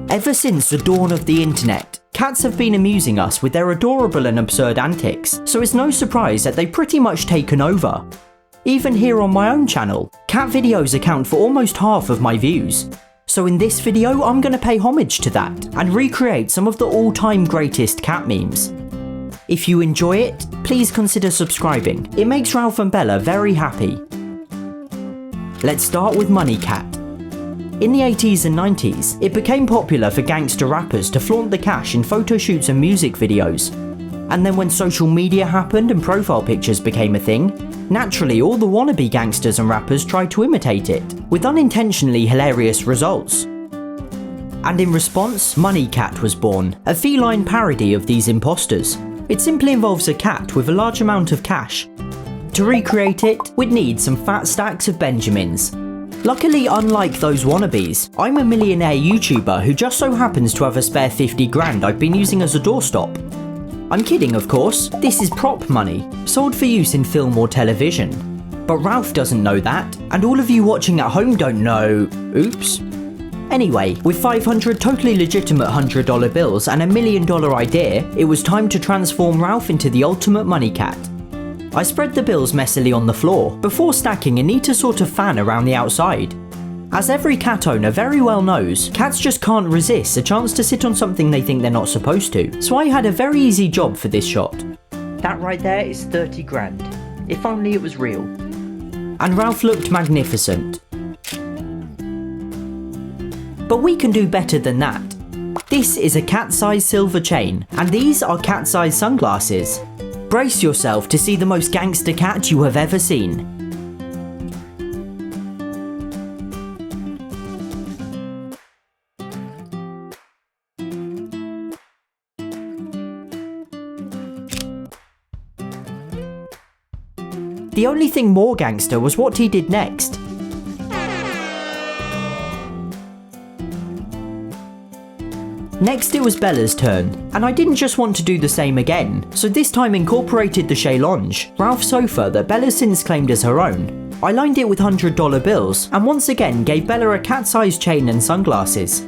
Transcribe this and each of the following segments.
Ever since the dawn of the internet, cats have been amusing us with their adorable and absurd antics, so it's no surprise that they've pretty much taken over. Even here on my own channel, cat videos account for almost half of my views. So in this video, I'm going to pay homage to that and recreate some of the all-time greatest cat memes. If you enjoy it, please consider subscribing. It makes Ralph and Bella very happy. Let's start with Money Cat. In the 80s and 90s, it became popular for gangster rappers to flaunt the cash in photo shoots and music videos. And then when social media happened and profile pictures became a thing, naturally all the wannabe gangsters and rappers tried to imitate it, with unintentionally hilarious results. And in response, Money Cat was born, a feline parody of these imposters. It simply involves a cat with a large amount of cash. To recreate it, we'd need some fat stacks of Benjamins. Luckily, unlike those wannabes, I'm a millionaire YouTuber who just so happens to have a spare 50 grand I've been using as a doorstop. I'm kidding, of course, this is prop money, sold for use in film or television. But Ralph doesn't know that, and all of you watching at home don't know... oops. Anyway, with 500 totally legitimate $100 bills and a $1 million idea, it was time to transform Ralph into the ultimate money cat. I spread the bills messily on the floor, before stacking a neater sort of fan around the outside. As every cat owner very well knows, cats just can't resist a chance to sit on something they think they're not supposed to, so I had a very easy job for this shot. That right there is 30 grand. If only it was real. And Ralph looked magnificent. But we can do better than that. This is a cat-sized silver chain, and these are cat-sized sunglasses. Brace yourself to see the most gangster cat you have ever seen. The only thing more gangster was what he did next. Next it was Bella's turn, and I didn't just want to do the same again, so this time incorporated the chaise lounge, Ralph's sofa that Bella since claimed as her own. I lined it with $100 bills, and once again gave Bella a cat-sized chain and sunglasses.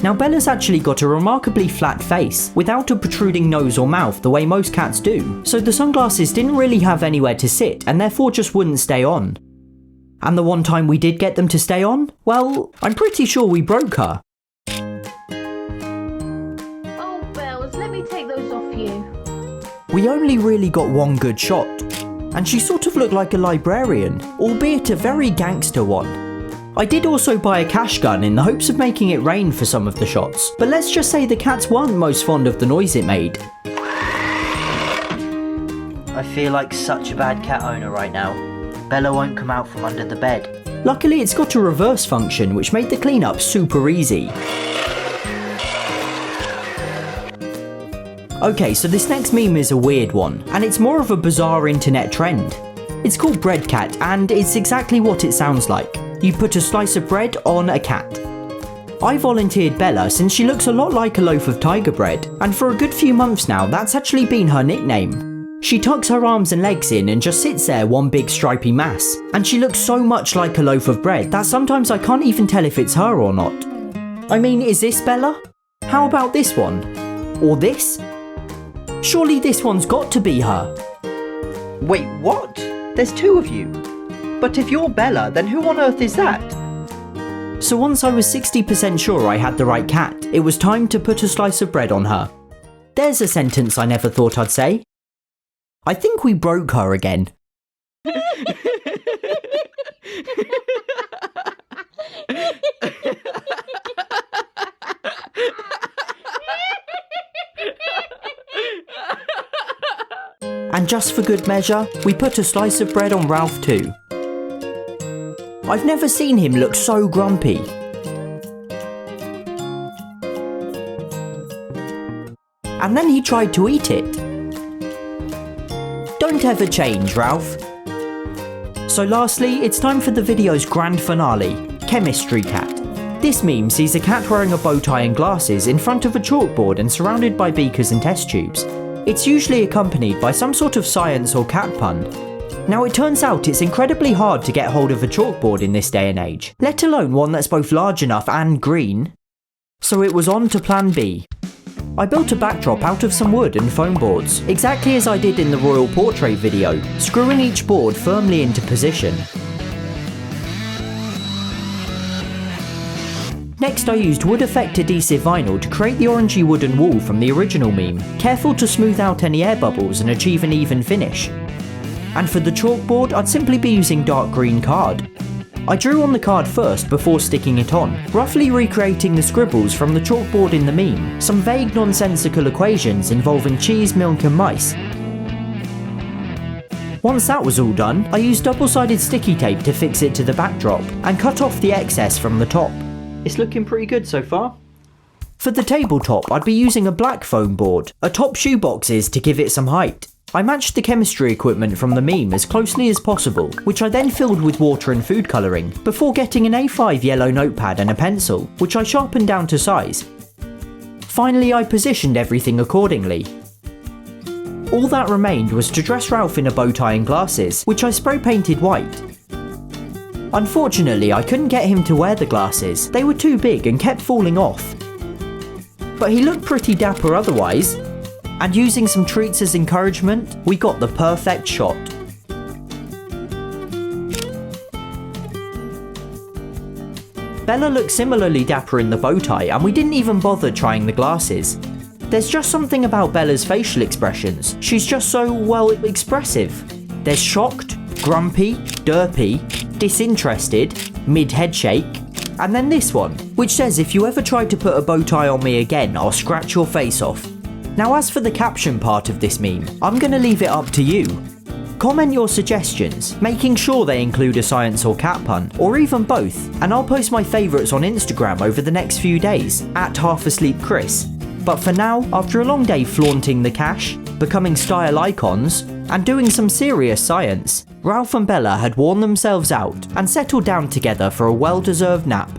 Now Bella's actually got a remarkably flat face, without a protruding nose or mouth the way most cats do, so the sunglasses didn't really have anywhere to sit and therefore just wouldn't stay on. And the one time we did get them to stay on, well, I'm pretty sure we broke her. We only really got one good shot, and she sort of looked like a librarian, albeit a very gangster one. I did also buy a cash gun in the hopes of making it rain for some of the shots, but let's just say the cats weren't most fond of the noise it made. I feel like such a bad cat owner right now. Bella won't come out from under the bed. Luckily it's got a reverse function which made the cleanup super easy. Okay, so this next meme is a weird one, and it's more of a bizarre internet trend. It's called Bread Cat, and it's exactly what it sounds like. You put a slice of bread on a cat. I volunteered Bella since she looks a lot like a loaf of tiger bread, and for a good few months now that's actually been her nickname. She tucks her arms and legs in and just sits there one big stripy mass, and she looks so much like a loaf of bread that sometimes I can't even tell if it's her or not. I mean, is this Bella? How about this one? Or this? Surely this one's got to be her. Wait, what? There's two of you. But if you're Bella, then who on earth is that? So once I was 60% sure I had the right cat, it was time to put a slice of bread on her. There's a sentence I never thought I'd say. I think we broke her again. And just for good measure, we put a slice of bread on Ralph too. I've never seen him look so grumpy. And then he tried to eat it. Don't ever change, Ralph. So lastly, it's time for the video's grand finale, Chemistry Cat. This meme sees a cat wearing a bow tie and glasses in front of a chalkboard and surrounded by beakers and test tubes. It's usually accompanied by some sort of science or cat pun. Now it turns out it's incredibly hard to get hold of a chalkboard in this day and age, let alone one that's both large enough and green. So it was on to plan B. I built a backdrop out of some wood and foam boards, exactly as I did in the royal portrait video, screwing each board firmly into position. Next I used wood effect adhesive vinyl to create the orangey wooden wall from the original meme, careful to smooth out any air bubbles and achieve an even finish. And for the chalkboard, I'd simply be using dark green card. I drew on the card first before sticking it on, roughly recreating the scribbles from the chalkboard in the meme, some vague nonsensical equations involving cheese, milk and mice. Once that was all done, I used double-sided sticky tape to fix it to the backdrop, and cut off the excess from the top. It's looking pretty good so far. For the tabletop, I'd be using a black foam board, atop shoeboxes to give it some height. I matched the chemistry equipment from the meme as closely as possible, which I then filled with water and food colouring, before getting an A5 yellow notepad and a pencil, which I sharpened down to size. Finally, I positioned everything accordingly. All that remained was to dress Ralph in a bow tie and glasses, which I spray painted white. Unfortunately, I couldn't get him to wear the glasses, they were too big and kept falling off. But he looked pretty dapper otherwise, and using some treats as encouragement, we got the perfect shot. Bella looked similarly dapper in the bow tie, and we didn't even bother trying the glasses. There's just something about Bella's facial expressions, she's just so, well, expressive. There's shocked, grumpy, derpy, disinterested, mid-head shake, and then this one, which says if you ever try to put a bow tie on me again, I'll scratch your face off. Now as for the caption part of this meme, I'm gonna leave it up to you. Comment your suggestions, making sure they include a science or cat pun, or even both, and I'll post my favourites on Instagram over the next few days, @HalfAsleepChris. But for now, after a long day flaunting the cash, becoming style icons, and doing some serious science, Ralph and Bella had worn themselves out and settled down together for a well-deserved nap.